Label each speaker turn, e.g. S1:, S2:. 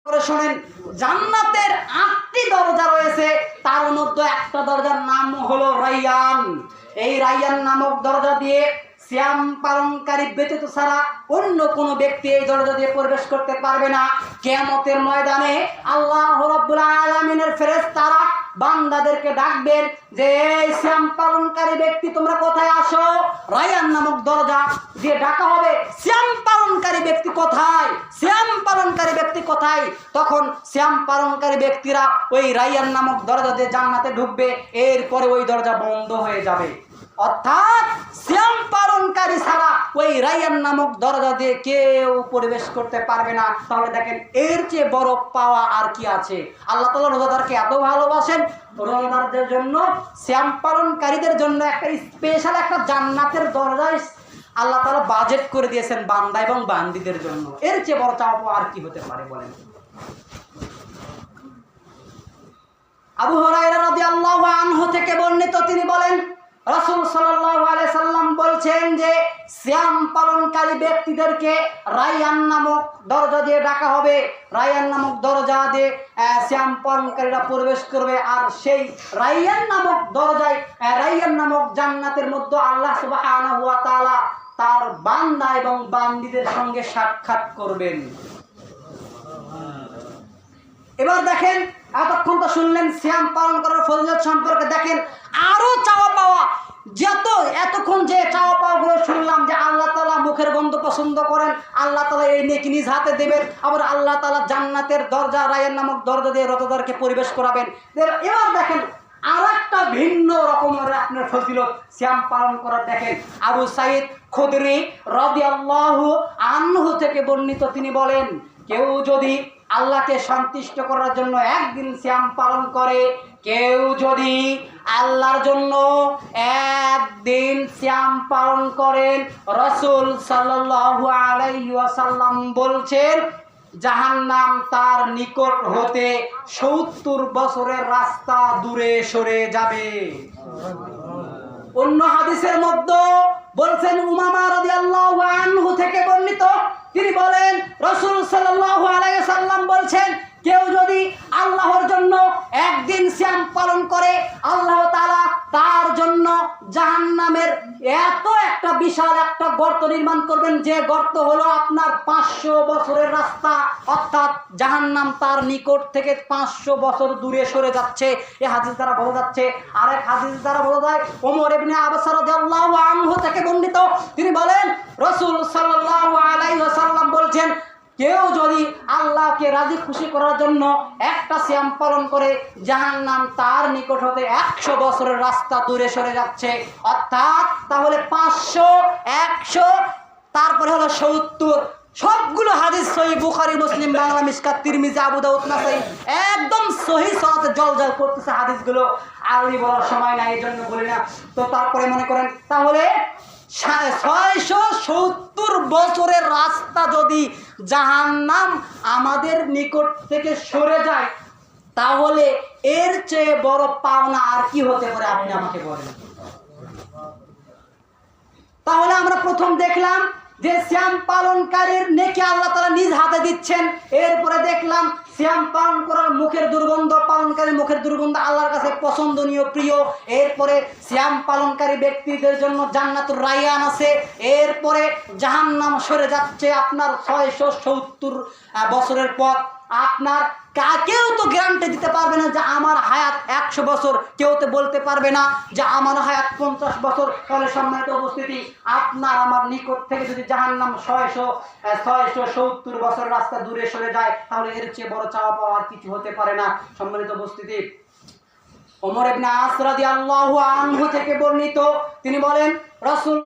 S1: করে শুনেন, জান্নাতের 8টি দরজা রয়েছে, তার মধ্যে একটা দরজার নাম হলো রায়্যান। এই রায়্যান নামক দরজা দিয়ে সিয়াম পালনকারী ব্যতীত ছাড়া অন্য কোনো ব্যক্তি এই দরজা দিয়ে প্রবেশ করতে পারবে না। কিয়ামতের ময়দানে আল্লাহ রাব্বুল আলামিনের ফেরেশতারা বান্দাদেরকে ডাকবেন যে এই সিয়াম পালনকারী ব্যক্তি তোমরা কোথায় আসো। রায়্যান নামক দরজা দিয়ে ডাকা হবে, সিয়াম পালনকারী ব্যক্তি কোথায়, সিয়াম পালনকারী ব্যক্তি কোথায়। তখন সিয়াম পালনকারী ব্যক্তিরা ওই রায়্যান নামক দরজা দিয়ে জান্নাতে ঢুকবে, এরপরে ওই দরজা বন্ধ হয়ে যাবে। অর্থাৎ সিয়াম পালনকারী ছাড়া ওই রায়্যান নামক দরজা দিয়ে কেউ প্রবেশ করতে পারবে না। তাহলে দেখেন এর চেয়ে বড় পাওয়া আর কি আছে। আল্লাহ তাআলা রোজাদারকে এত ভালোবাসেন, রোজাদারদের জন্য, সিয়াম পালনকারীদের জন্য একটা স্পেশাল একটা জান্নাতের দরজা আল্লাহ তাআলা বাজেট করে দিয়েছেন বান্দা এবং বান্দীদের জন্য। এর চেয়ে বড় চাওয়া পাওয়া আর কি হতে পারে বলেন। আবু হুরায়রা রাদিয়াল্লাহু আনহু থেকে বর্ণিত, তিনি বলেন রাসূল সাল্লাল্লাহু আলাইহি সাল্লাম বলছেন যে সিয়াম পালনকারী ব্যক্তিদেরকে রায়্যান নামক দরজা দিয়ে ডাকা হবে। রায়্যান নামক দরজা দিয়ে সিয়াম পালনকারীরা প্রবেশ করবে, আর সেই রায়্যান নামক দরজায়, রায়্যান নামক জান্নাতের মধ্যে আল্লাহ সুবহানাহু ওয়া তাআলা তার বান্দা এবং বান্দীদের সঙ্গে সাক্ষাৎ করবেন। এবার দেখেন, এতক্ষণ তো শুনলেন সিয়াম পালন করার ফজিলত সম্পর্কে, দেখেন আরো চাওয়া পাওয়া। যত এতক্ষণ যে চাওয়া পাওয়াগুলো শুনলাম যে আল্লাহ তাআলা মুখের গন্ধ পছন্দ করেন, আল্লাহ তাআলা এই নেকি নিজ হাতে দেবেন, আবার আল্লাহ তাআলা জান্নাতের দরজা রায়্যান নামক দরজা দিয়ে রোজাদারকে প্রবেশ করাবেন। এবার দেখেন আর একটা ভিন্ন রকমের আপনার ফজিলত সিয়াম পালন করার। দেখেন আবু সাঈদ খুদরি রাদিয়াল্লাহু আনহু থেকে বর্ণিত, তিনি বলেন কেউ যদি আল্লাহকে সন্তুষ্ট করার জন্য একদিন সিয়াম পালন করে, কেউ যদি আল্লাহর জন্য একদিন সিয়াম পালন করেন, রাসূল সাল্লাল্লাহু আলাইহি ওয়াসাল্লাম বলছেন জাহান্নাম তার নিকট হতে 70 বছরের রাস্তা দূরে সরে যাবে। অন্য হাদিসের মধ্যে বলছেন উমামা রাদিয়াল্লাহু আনহু থেকে বর্ণিত, তিনি বলেন রাসূল সাল্লাল্লাহু আলাইহি সাল্লাম বলছেন কেউ যদি আল্লাহর জন্য একদিন সিয়াম পালন করে, আল্লাহ তাআলা তার জন্য জাহান্নামের এত একটা বিশাল একটা গর্ত নির্মাণ করবেন, যে গর্ত হলো আপনার 500 বছরের রাস্তা। অর্থাৎ জাহান্নাম তার নিকট থেকে 500 বছর দূরে সরে যাচ্ছে। এই হাদিস দ্বারা বোঝা যাচ্ছে। আরেক হাদিস দ্বারা বোঝা যায় ওমর ইবনে আবসা রাদিয়াল্লাহু আনহু থেকে বর্ণিত, তিনি বলেন রাসূল সাল্লাল্লাহু আলাইহি ওয়াসাল্লাম বলছেন কেউ যদি আল্লাহকে রাজি খুশি করার জন্য একটা সিয়াম পালন করে, জাহান্নাম তার নিকট হতে 100 বছরের রাস্তা দূরে সরে যাচ্ছে। অর্থাৎ তাহলে 500, 100, তারপরে হলো 70। সবগুলো হাদিস সহিহ বুখারী, মুসলিম, বাংলা মিশকাত, তিরমিজি, আবু দাউদ, নাসাই, একদম সহিহ সনদে জলজল করতেছে হাদিসগুলো। আরবি বলার সময় নাই, এই জন্য বলি না। তো তারপরে মনে করেন তাহলে 670 বছরের রাস্তা যদি জাহান্নাম আমাদের নিকট থেকে সরে যায়, তাহলে এর চেয়ে বড় পাওনা আর কি হতে পারে আপনি আমাকে বলেন। তাহলে আমরা প্রথম দেখলাম যে সিয়াম পালনকারীর নেকি আল্লাহ তাআলা নিজ হাতে দিচ্ছেন। এরপরে দেখলাম সিয়াম পালন করার মুখের দুর্গন্ধ, পালনকারীর মুখের দুর্গন্ধ আল্লাহর কাছে পছন্দনীয়, প্রিয়। এরপরে সিয়াম পালনকারী ব্যক্তিদের জন্য জান্নাতুর রায়্যান আছে। এরপরে জাহান্নাম সরে যাচ্ছে আপনার 670 বছরের পথ। আপনার কেউ তো গ্যারান্টি দিতে পারবে না যে আমার হায়াত 100 বছর, কেউ তো বলতে পারবে না যে আমার হায়াত 50 বছর। তাহলে সম্মানিত উপস্থিতি, আপনার আমার নিকট থেকে যদি জাহান্নাম 670 বছর রাস্তা দূরে সরে যায়, তাহলে এর চেয়ে বড় চাওয়া পাওয়া আর কিছু হতে পারে না। সম্মানিত উপস্থিতি, ওমর ইবনে আস রাদিয়াল্লাহু আনহু থেকে বর্ণিত, তিনি বলেন রাসূল